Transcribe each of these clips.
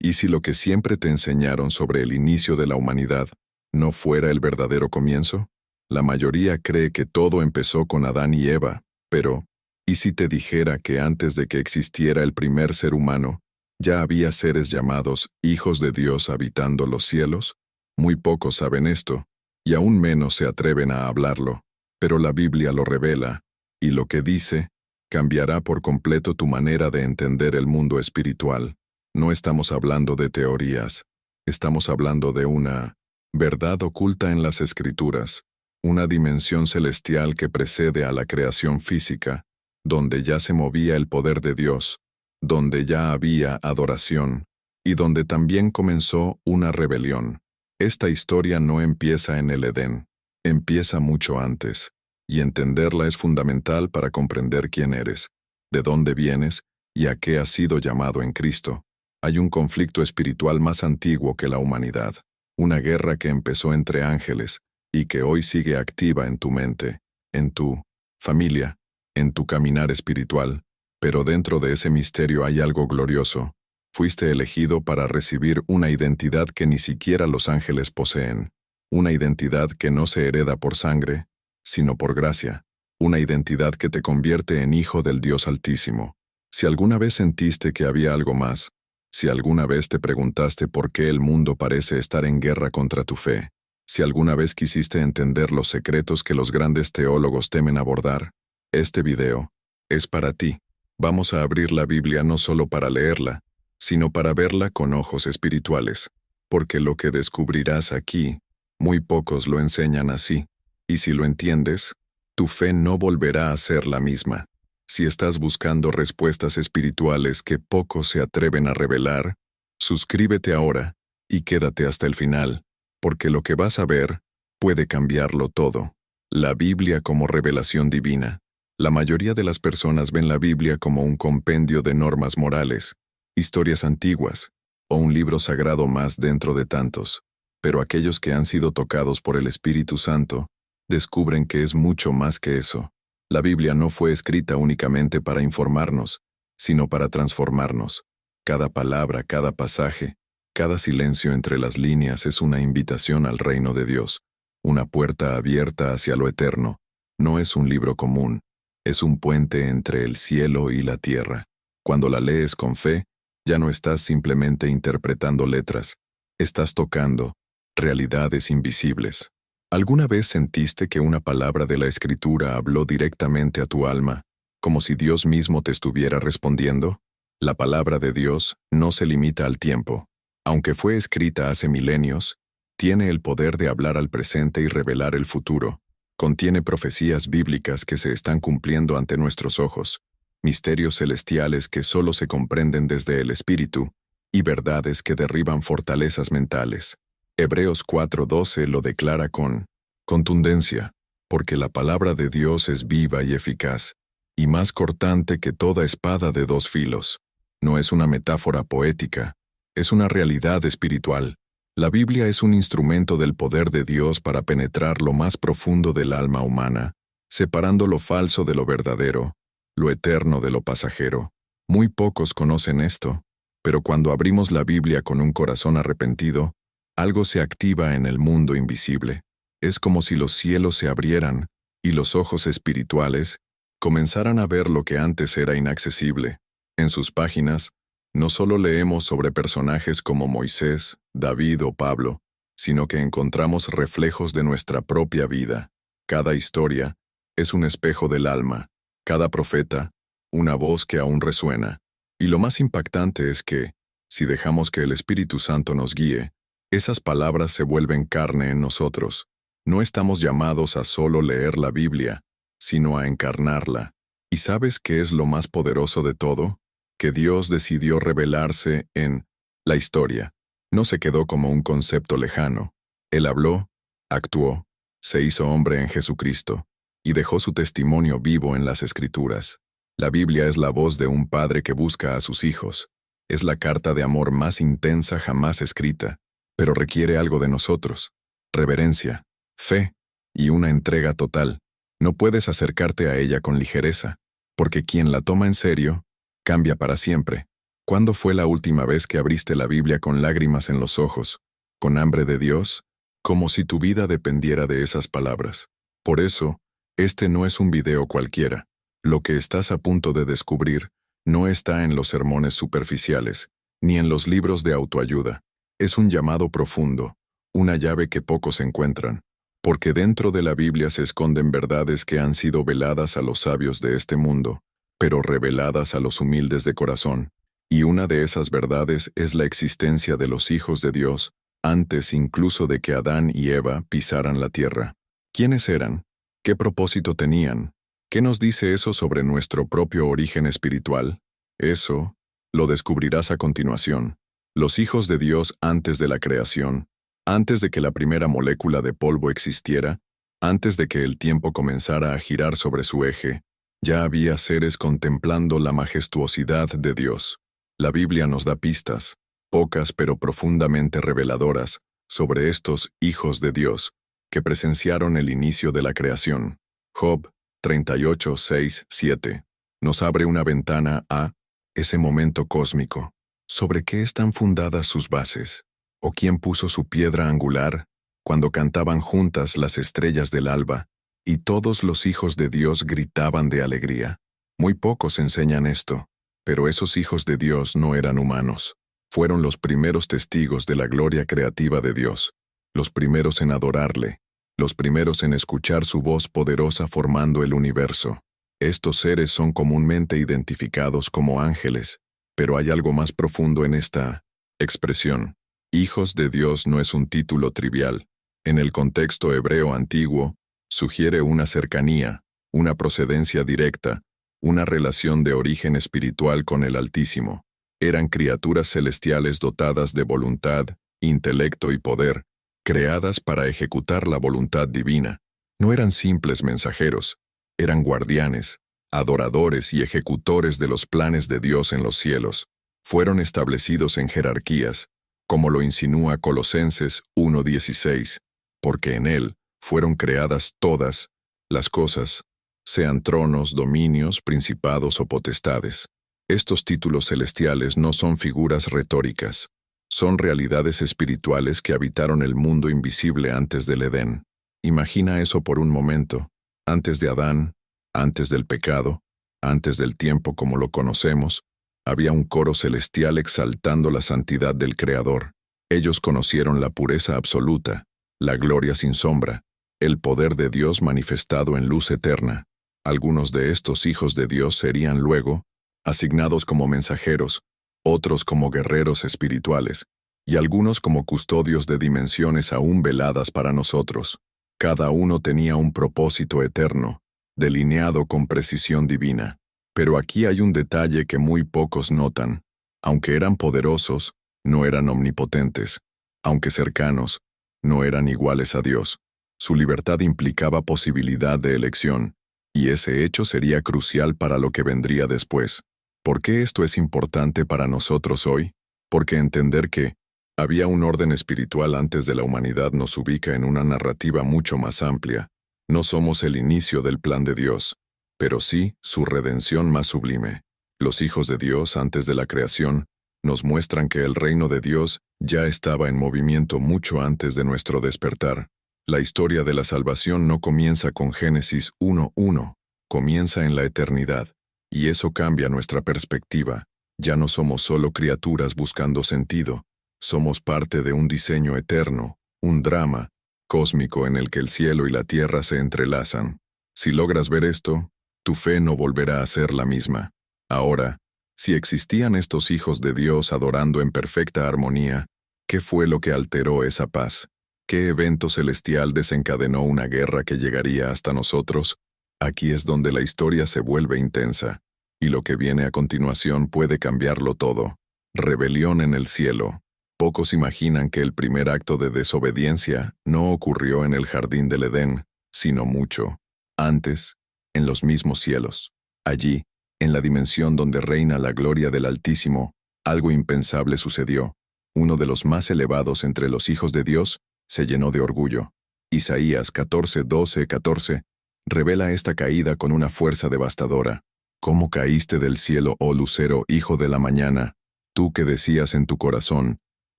¿Y si lo que siempre te enseñaron sobre el inicio de la humanidad no fuera el verdadero comienzo? La mayoría cree que todo empezó con Adán y Eva, pero ¿y si te dijera que antes de que existiera el primer ser humano, ya había seres llamados hijos de Dios habitando los cielos? Muy pocos saben esto, y aún menos se atreven a hablarlo, pero la Biblia lo revela, y lo que dice cambiará por completo tu manera de entender el mundo espiritual. No estamos hablando de teorías, estamos hablando de una verdad oculta en las Escrituras, una dimensión celestial que precede a la creación física, donde ya se movía el poder de Dios, donde ya había adoración, y donde también comenzó una rebelión. Esta historia no empieza en el Edén, empieza mucho antes, y entenderla es fundamental para comprender quién eres, de dónde vienes y a qué has sido llamado en Cristo. Hay un conflicto espiritual más antiguo que la humanidad, una guerra que empezó entre ángeles y que hoy sigue activa en tu mente, en tu familia, en tu caminar espiritual, pero dentro de ese misterio hay algo glorioso. Fuiste elegido para recibir una identidad que ni siquiera los ángeles poseen, una identidad que no se hereda por sangre, sino por gracia, una identidad que te convierte en hijo del Dios Altísimo. Si alguna vez sentiste que había algo más, si alguna vez te preguntaste por qué el mundo parece estar en guerra contra tu fe, si alguna vez quisiste entender los secretos que los grandes teólogos temen abordar, este video es para ti. Vamos a abrir la Biblia no solo para leerla, sino para verla con ojos espirituales, porque lo que descubrirás aquí, muy pocos lo enseñan así, y si lo entiendes, tu fe no volverá a ser la misma. Si estás buscando respuestas espirituales que pocos se atreven a revelar, suscríbete ahora y quédate hasta el final, porque lo que vas a ver puede cambiarlo todo. La Biblia como revelación divina. La mayoría de las personas ven la Biblia como un compendio de normas morales, historias antiguas, o un libro sagrado más dentro de tantos, pero aquellos que han sido tocados por el Espíritu Santo descubren que es mucho más que eso. La Biblia no fue escrita únicamente para informarnos, sino para transformarnos. Cada palabra, cada pasaje, cada silencio entre las líneas es una invitación al reino de Dios, una puerta abierta hacia lo eterno. No es un libro común, es un puente entre el cielo y la tierra. Cuando la lees con fe, ya no estás simplemente interpretando letras, estás tocando realidades invisibles. ¿Alguna vez sentiste que una palabra de la Escritura habló directamente a tu alma, como si Dios mismo te estuviera respondiendo? La palabra de Dios no se limita al tiempo. Aunque fue escrita hace milenios, tiene el poder de hablar al presente y revelar el futuro. Contiene profecías bíblicas que se están cumpliendo ante nuestros ojos, misterios celestiales que solo se comprenden desde el Espíritu, y verdades que derriban fortalezas mentales. Hebreos 4:12 lo declara con contundencia, porque la palabra de Dios es viva y eficaz, y más cortante que toda espada de dos filos. No es una metáfora poética, es una realidad espiritual. La Biblia es un instrumento del poder de Dios para penetrar lo más profundo del alma humana, separando lo falso de lo verdadero, lo eterno de lo pasajero. Muy pocos conocen esto, pero cuando abrimos la Biblia con un corazón arrepentido, algo se activa en el mundo invisible. Es como si los cielos se abrieran y los ojos espirituales comenzaran a ver lo que antes era inaccesible. En sus páginas, no solo leemos sobre personajes como Moisés, David o Pablo, sino que encontramos reflejos de nuestra propia vida. Cada historia es un espejo del alma, cada profeta, una voz que aún resuena. Y lo más impactante es que, si dejamos que el Espíritu Santo nos guíe, esas palabras se vuelven carne en nosotros. No estamos llamados a solo leer la Biblia, sino a encarnarla. ¿Y sabes qué es lo más poderoso de todo? Que Dios decidió revelarse en la historia. No se quedó como un concepto lejano. Él habló, actuó, se hizo hombre en Jesucristo, y dejó su testimonio vivo en las Escrituras. La Biblia es la voz de un padre que busca a sus hijos. Es la carta de amor más intensa jamás escrita, pero requiere algo de nosotros: reverencia, fe y una entrega total. No puedes acercarte a ella con ligereza, porque quien la toma en serio, cambia para siempre. ¿Cuándo fue la última vez que abriste la Biblia con lágrimas en los ojos, con hambre de Dios, como si tu vida dependiera de esas palabras? Por eso, este no es un video cualquiera. Lo que estás a punto de descubrir no está en los sermones superficiales, ni en los libros de autoayuda. Es un llamado profundo, una llave que pocos encuentran, porque dentro de la Biblia se esconden verdades que han sido veladas a los sabios de este mundo, pero reveladas a los humildes de corazón. Y una de esas verdades es la existencia de los hijos de Dios, antes incluso de que Adán y Eva pisaran la tierra. ¿Quiénes eran? ¿Qué propósito tenían? ¿Qué nos dice eso sobre nuestro propio origen espiritual? Eso lo descubrirás a continuación. Los hijos de Dios antes de la creación, antes de que la primera molécula de polvo existiera, antes de que el tiempo comenzara a girar sobre su eje, ya había seres contemplando la majestuosidad de Dios. La Biblia nos da pistas, pocas pero profundamente reveladoras, sobre estos hijos de Dios, que presenciaron el inicio de la creación. Job 38, 6, 7. Nos abre una ventana a ese momento cósmico. ¿Sobre qué están fundadas sus bases? ¿O quién puso su piedra angular cuando cantaban juntas las estrellas del alba y todos los hijos de Dios gritaban de alegría? Muy pocos enseñan esto, pero esos hijos de Dios no eran humanos. Fueron los primeros testigos de la gloria creativa de Dios, los primeros en adorarle, los primeros en escuchar su voz poderosa formando el universo. Estos seres son comúnmente identificados como ángeles, pero hay algo más profundo en esta expresión. Hijos de Dios no es un título trivial. En el contexto hebreo antiguo, sugiere una cercanía, una procedencia directa, una relación de origen espiritual con el Altísimo. Eran criaturas celestiales dotadas de voluntad, intelecto y poder, creadas para ejecutar la voluntad divina. No eran simples mensajeros, eran guardianes, adoradores y ejecutores de los planes de Dios en los cielos. Fueron establecidos en jerarquías, como lo insinúa Colosenses 1:16, porque en él fueron creadas todas las cosas, sean tronos, dominios, principados o potestades. Estos títulos celestiales no son figuras retóricas, son realidades espirituales que habitaron el mundo invisible antes del Edén. Imagina eso por un momento, antes de Adán, antes del pecado, antes del tiempo como lo conocemos, había un coro celestial exaltando la santidad del Creador. Ellos conocieron la pureza absoluta, la gloria sin sombra, el poder de Dios manifestado en luz eterna. Algunos de estos hijos de Dios serían luego asignados como mensajeros, otros como guerreros espirituales, y algunos como custodios de dimensiones aún veladas para nosotros. Cada uno tenía un propósito eterno, delineado con precisión divina. Pero aquí hay un detalle que muy pocos notan. Aunque eran poderosos, no eran omnipotentes. Aunque cercanos, no eran iguales a Dios. Su libertad implicaba posibilidad de elección, y ese hecho sería crucial para lo que vendría después. ¿Por qué esto es importante para nosotros hoy? Porque entender que había un orden espiritual antes de la humanidad nos ubica en una narrativa mucho más amplia. No somos el inicio del plan de Dios, pero sí su redención más sublime. Los hijos de Dios antes de la creación nos muestran que el reino de Dios ya estaba en movimiento mucho antes de nuestro despertar. La historia de la salvación no comienza con Génesis 1:1, comienza en la eternidad. Y eso cambia nuestra perspectiva. Ya no somos solo criaturas buscando sentido, somos parte de un diseño eterno, un drama cósmico en el que el cielo y la tierra se entrelazan. Si logras ver esto, tu fe no volverá a ser la misma. Ahora, si existían estos hijos de Dios adorando en perfecta armonía, ¿qué fue lo que alteró esa paz? ¿Qué evento celestial desencadenó una guerra que llegaría hasta nosotros? Aquí es donde la historia se vuelve intensa, y lo que viene a continuación puede cambiarlo todo. Rebelión en el cielo. Pocos imaginan que el primer acto de desobediencia no ocurrió en el jardín del Edén, sino mucho antes, en los mismos cielos. Allí, en la dimensión donde reina la gloria del Altísimo, algo impensable sucedió. Uno de los más elevados entre los hijos de Dios se llenó de orgullo. Isaías 14:12-14 revela esta caída con una fuerza devastadora. ¿Cómo caíste del cielo, oh lucero, hijo de la mañana? Tú que decías en tu corazón,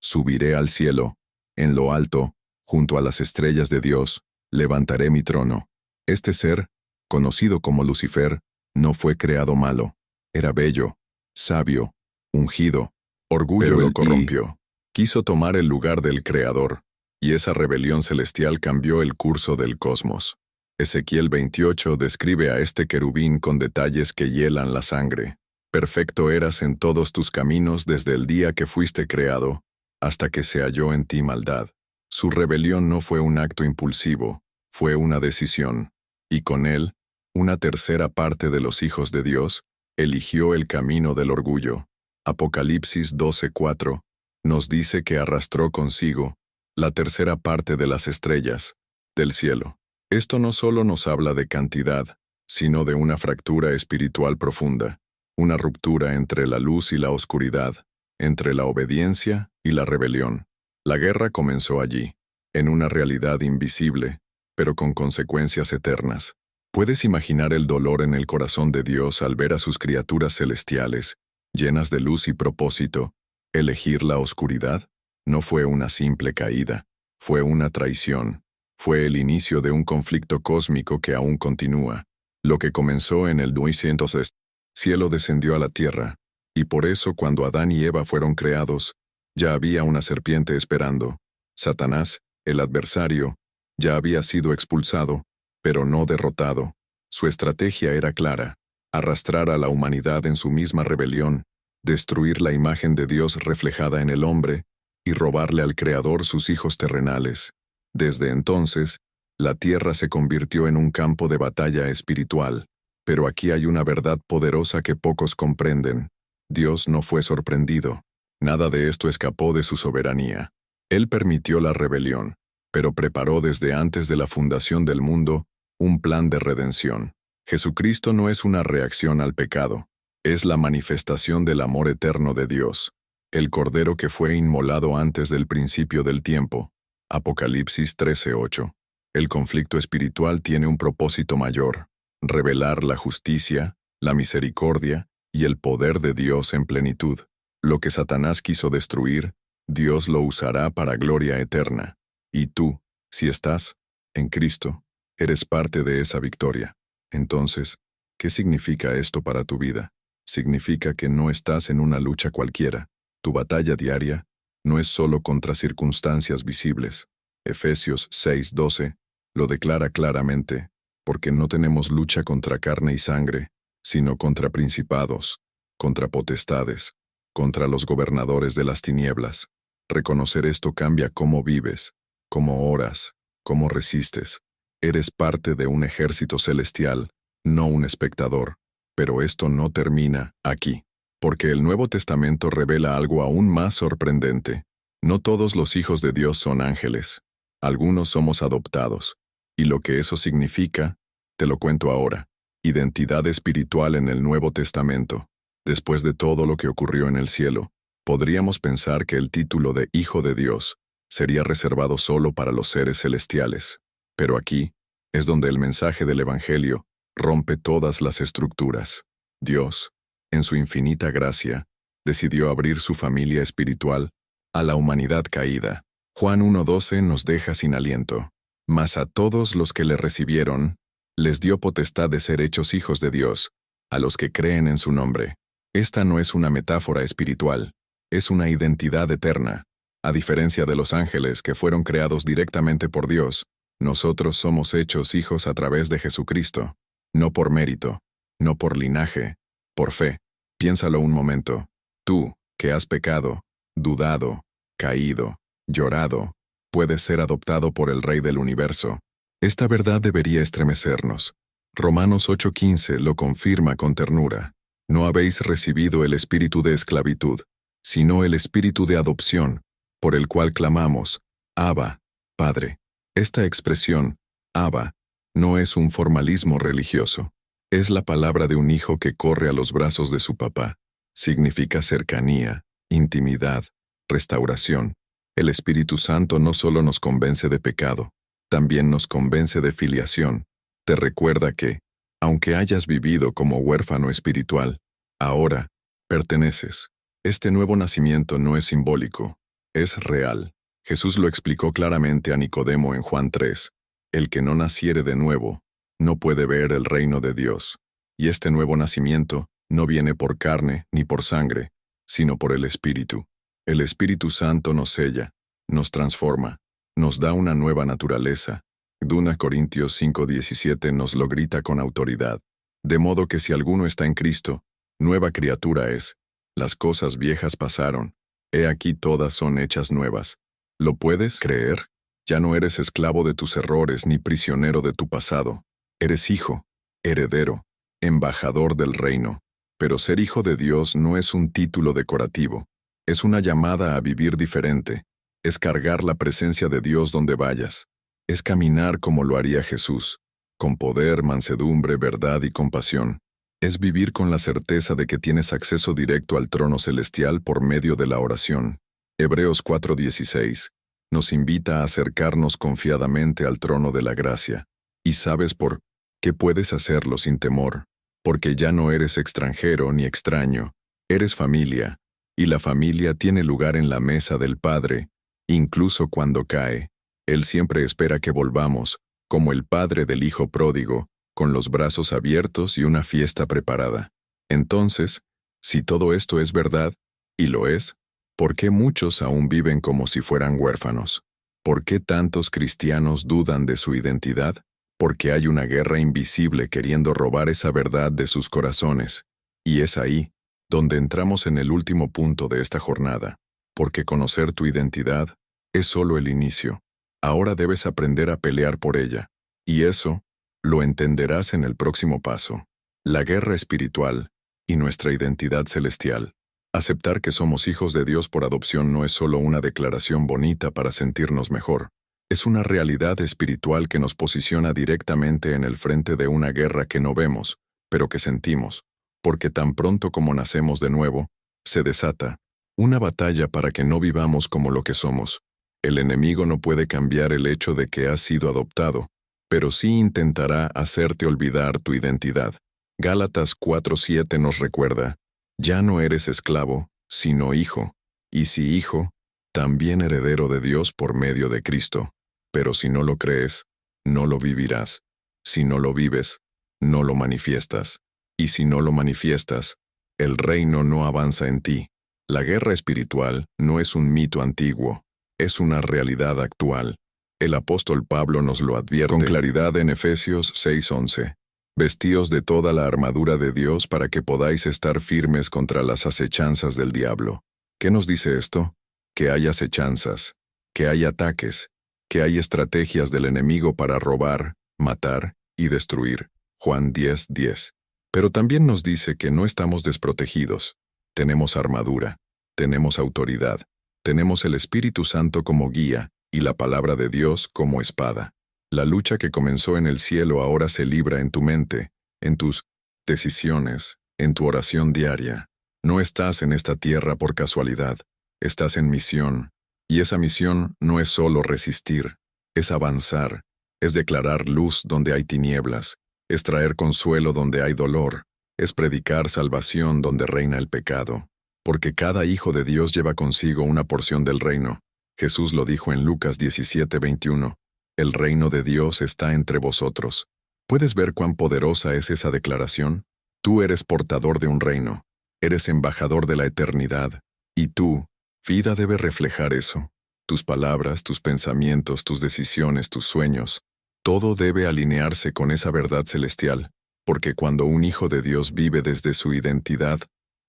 subiré al cielo, en lo alto, junto a las estrellas de Dios, levantaré mi trono. Este ser, conocido como Lucifer, no fue creado malo. Era bello, sabio, ungido. Orgullo lo corrompió. Quiso tomar el lugar del Creador, y esa rebelión celestial cambió el curso del cosmos. Ezequiel 28 describe a este querubín con detalles que hielan la sangre. Perfecto eras en todos tus caminos desde el día que fuiste creado, hasta que se halló en ti maldad. Su rebelión no fue un acto impulsivo, fue una decisión, y con él, una tercera parte de los hijos de Dios, eligió el camino del orgullo. Apocalipsis 12:4 nos dice que arrastró consigo la tercera parte de las estrellas del cielo. Esto no solo nos habla de cantidad, sino de una fractura espiritual profunda, una ruptura entre la luz y la oscuridad, entre la obediencia y la rebelión. La guerra comenzó allí, en una realidad invisible, pero con consecuencias eternas. ¿Puedes imaginar el dolor en el corazón de Dios al ver a sus criaturas celestiales, llenas de luz y propósito, elegir la oscuridad? No fue una simple caída, fue una traición. Fue el inicio de un conflicto cósmico que aún continúa. Lo que comenzó en el 900 cielo descendió a la tierra, y por eso cuando Adán y Eva fueron creados, ya había una serpiente esperando. Satanás, el adversario, ya había sido expulsado, pero no derrotado. Su estrategia era clara: arrastrar a la humanidad en su misma rebelión, destruir la imagen de Dios reflejada en el hombre, y robarle al Creador sus hijos terrenales. Desde entonces, la tierra se convirtió en un campo de batalla espiritual. Pero aquí hay una verdad poderosa que pocos comprenden. Dios no fue sorprendido. Nada de esto escapó de su soberanía. Él permitió la rebelión, pero preparó desde antes de la fundación del mundo un plan de redención. Jesucristo no es una reacción al pecado, es la manifestación del amor eterno de Dios, el Cordero que fue inmolado antes del principio del tiempo. Apocalipsis 13:8. El conflicto espiritual tiene un propósito mayor: revelar la justicia, la misericordia y el poder de Dios en plenitud. Lo que Satanás quiso destruir, Dios lo usará para gloria eterna. Y tú, si estás en Cristo, eres parte de esa victoria. Entonces, ¿qué significa esto para tu vida? Significa que no estás en una lucha cualquiera. Tu batalla diaria no es solo contra circunstancias visibles. Efesios 6:12 lo declara claramente: porque no tenemos lucha contra carne y sangre, sino contra principados, contra potestades, contra los gobernadores de las tinieblas. Reconocer esto cambia cómo vives, cómo oras, cómo resistes. Eres parte de un ejército celestial, no un espectador. Pero esto no termina aquí, porque el Nuevo Testamento revela algo aún más sorprendente. No todos los hijos de Dios son ángeles. Algunos somos adoptados. Y lo que eso significa, te lo cuento ahora. Identidad espiritual en el Nuevo Testamento. Después de todo lo que ocurrió en el cielo, podríamos pensar que el título de Hijo de Dios sería reservado solo para los seres celestiales. Pero aquí es donde el mensaje del Evangelio rompe todas las estructuras. Dios, en su infinita gracia, decidió abrir su familia espiritual a la humanidad caída. Juan 1:12 nos deja sin aliento. Mas a todos los que le recibieron, les dio potestad de ser hechos hijos de Dios, a los que creen en su nombre. Esta no es una metáfora espiritual, es una identidad eterna. A diferencia de los ángeles que fueron creados directamente por Dios, nosotros somos hechos hijos a través de Jesucristo, no por mérito, no por linaje, por fe. Piénsalo un momento. Tú, que has pecado, dudado, caído, llorado, puedes ser adoptado por el Rey del Universo. Esta verdad debería estremecernos. Romanos 8:15 lo confirma con ternura. No habéis recibido el espíritu de esclavitud, sino el espíritu de adopción, por el cual clamamos: Abba, Padre. Esta expresión, Abba, no es un formalismo religioso. Es la palabra de un hijo que corre a los brazos de su papá. Significa cercanía, intimidad, restauración. El Espíritu Santo no solo nos convence de pecado, también nos convence de filiación. Te recuerda que, aunque hayas vivido como huérfano espiritual, ahora perteneces. Este nuevo nacimiento no es simbólico, es real. Jesús lo explicó claramente a Nicodemo en Juan 3. El que no naciere de nuevo, no puede ver el reino de Dios. Y este nuevo nacimiento no viene por carne ni por sangre, sino por el Espíritu. El Espíritu Santo nos sella, nos transforma, nos da una nueva naturaleza. 2 Corintios 5:17 nos lo grita con autoridad. De modo que si alguno está en Cristo, nueva criatura es. Las cosas viejas pasaron, he aquí todas son hechas nuevas. ¿Lo puedes creer? Ya no eres esclavo de tus errores ni prisionero de tu pasado. Eres hijo, heredero, embajador del reino. Pero ser hijo de Dios no es un título decorativo. Es una llamada a vivir diferente. Es cargar la presencia de Dios donde vayas. Es caminar como lo haría Jesús, con poder, mansedumbre, verdad y compasión. Es vivir con la certeza de que tienes acceso directo al trono celestial por medio de la oración. Hebreos 4:16 nos invita a acercarnos confiadamente al trono de la gracia. ¿Y sabes por qué puedes hacerlo sin temor? Porque ya no eres extranjero ni extraño, eres familia, y la familia tiene lugar en la mesa del Padre, incluso cuando cae. Él siempre espera que volvamos, como el padre del hijo pródigo, con los brazos abiertos y una fiesta preparada. Entonces, si todo esto es verdad, y lo es, ¿por qué muchos aún viven como si fueran huérfanos? ¿Por qué tantos cristianos dudan de su identidad? Porque hay una guerra invisible queriendo robar esa verdad de sus corazones. Y es ahí donde entramos en el último punto de esta jornada. Porque conocer tu identidad es solo el inicio. Ahora debes aprender a pelear por ella. Y eso lo entenderás en el próximo paso. La guerra espiritual y nuestra identidad celestial. Aceptar que somos hijos de Dios por adopción no es solo una declaración bonita para sentirnos mejor. Es una realidad espiritual que nos posiciona directamente en el frente de una guerra que no vemos, pero que sentimos, porque tan pronto como nacemos de nuevo, se desata una batalla para que no vivamos como lo que somos. El enemigo no puede cambiar el hecho de que has sido adoptado, pero sí intentará hacerte olvidar tu identidad. Gálatas 4:7 nos recuerda, ya no eres esclavo, sino hijo, y si hijo, también heredero de Dios por medio de Cristo. Pero si no lo crees, no lo vivirás. Si no lo vives, no lo manifiestas. Y si no lo manifiestas, el reino no avanza en ti. La guerra espiritual no es un mito antiguo, es una realidad actual. El apóstol Pablo nos lo advierte con claridad en Efesios 6:11. Vestíos de toda la armadura de Dios para que podáis estar firmes contra las acechanzas del diablo. ¿Qué nos dice esto? Que hay acechanzas, que hay ataques, que hay estrategias del enemigo para robar, matar y destruir. Juan 10:10. Pero también nos dice que no estamos desprotegidos. Tenemos armadura, tenemos autoridad, tenemos el Espíritu Santo como guía y la palabra de Dios como espada. La lucha que comenzó en el cielo ahora se libra en tu mente, en tus decisiones, en tu oración diaria. No estás en esta tierra por casualidad, estás en misión. Y esa misión no es solo resistir, es avanzar, es declarar luz donde hay tinieblas, es traer consuelo donde hay dolor, es predicar salvación donde reina el pecado. Porque cada hijo de Dios lleva consigo una porción del reino. Jesús lo dijo en Lucas 17:21. El reino de Dios está entre vosotros. ¿Puedes ver cuán poderosa es esa declaración? Tú eres portador de un reino, eres embajador de la eternidad, y tú, vida, debe reflejar eso. Tus palabras, tus pensamientos, tus decisiones, tus sueños, todo debe alinearse con esa verdad celestial, porque cuando un hijo de Dios vive desde su identidad,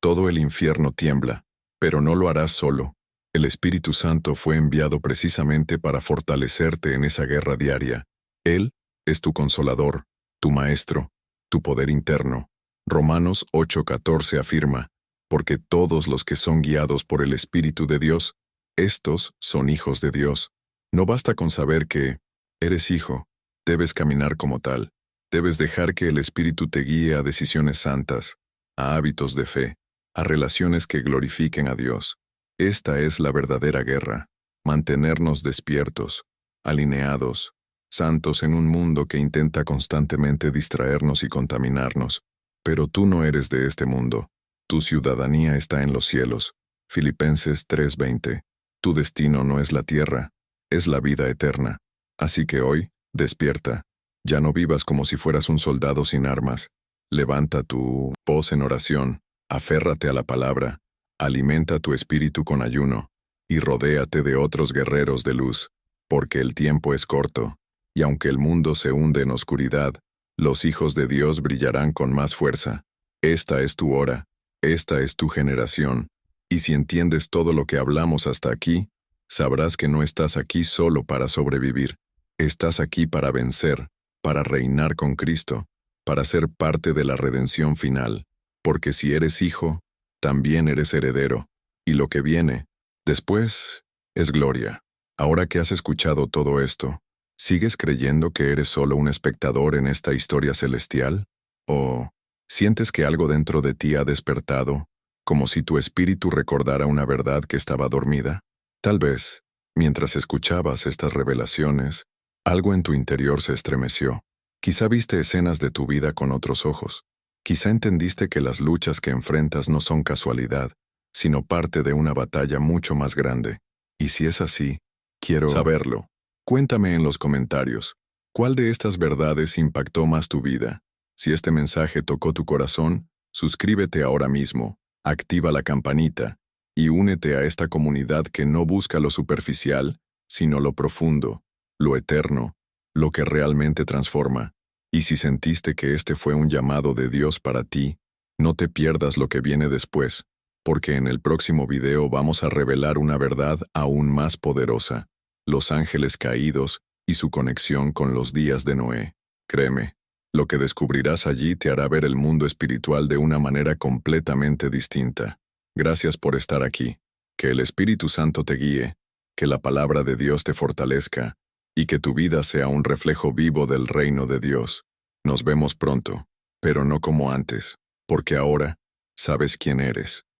todo el infierno tiembla, pero no lo harás solo. El Espíritu Santo fue enviado precisamente para fortalecerte en esa guerra diaria. Él es tu consolador, tu maestro, tu poder interno. Romanos 8:14 afirma, porque todos los que son guiados por el Espíritu de Dios, estos son hijos de Dios. No basta con saber que eres hijo, debes caminar como tal. Debes dejar que el Espíritu te guíe a decisiones santas, a hábitos de fe, a relaciones que glorifiquen a Dios. Esta es la verdadera guerra, mantenernos despiertos, alineados, santos en un mundo que intenta constantemente distraernos y contaminarnos. Pero tú no eres de este mundo, tu ciudadanía está en los cielos, Filipenses 3:20. Tu destino no es la tierra, es la vida eterna. Así que hoy, despierta. Ya no vivas como si fueras un soldado sin armas. Levanta tu voz en oración, aférrate a la palabra, alimenta tu espíritu con ayuno, y rodéate de otros guerreros de luz, porque el tiempo es corto, y aunque el mundo se hunde en oscuridad, los hijos de Dios brillarán con más fuerza. Esta es tu hora, esta es tu generación, y si entiendes todo lo que hablamos hasta aquí, sabrás que no estás aquí solo para sobrevivir, estás aquí para vencer, para reinar con Cristo, para ser parte de la redención final, porque si eres hijo, también eres heredero, y lo que viene, después, es gloria. Ahora que has escuchado todo esto, ¿sigues creyendo que eres solo un espectador en esta historia celestial? ¿O sientes que algo dentro de ti ha despertado, como si tu espíritu recordara una verdad que estaba dormida? Tal vez, mientras escuchabas estas revelaciones, algo en tu interior se estremeció. Quizá viste escenas de tu vida con otros ojos. Quizá entendiste que las luchas que enfrentas no son casualidad, sino parte de una batalla mucho más grande. Y si es así, quiero saberlo. Cuéntame en los comentarios, ¿cuál de estas verdades impactó más tu vida? Si este mensaje tocó tu corazón, suscríbete ahora mismo, activa la campanita, y únete a esta comunidad que no busca lo superficial, sino lo profundo, lo eterno, lo que realmente transforma. Y si sentiste que este fue un llamado de Dios para ti, no te pierdas lo que viene después, porque en el próximo video vamos a revelar una verdad aún más poderosa, los ángeles caídos y su conexión con los días de Noé. Créeme, lo que descubrirás allí te hará ver el mundo espiritual de una manera completamente distinta. Gracias por estar aquí. Que el Espíritu Santo te guíe, que la palabra de Dios te fortalezca, y que tu vida sea un reflejo vivo del reino de Dios. Nos vemos pronto, pero no como antes, porque ahora sabes quién eres.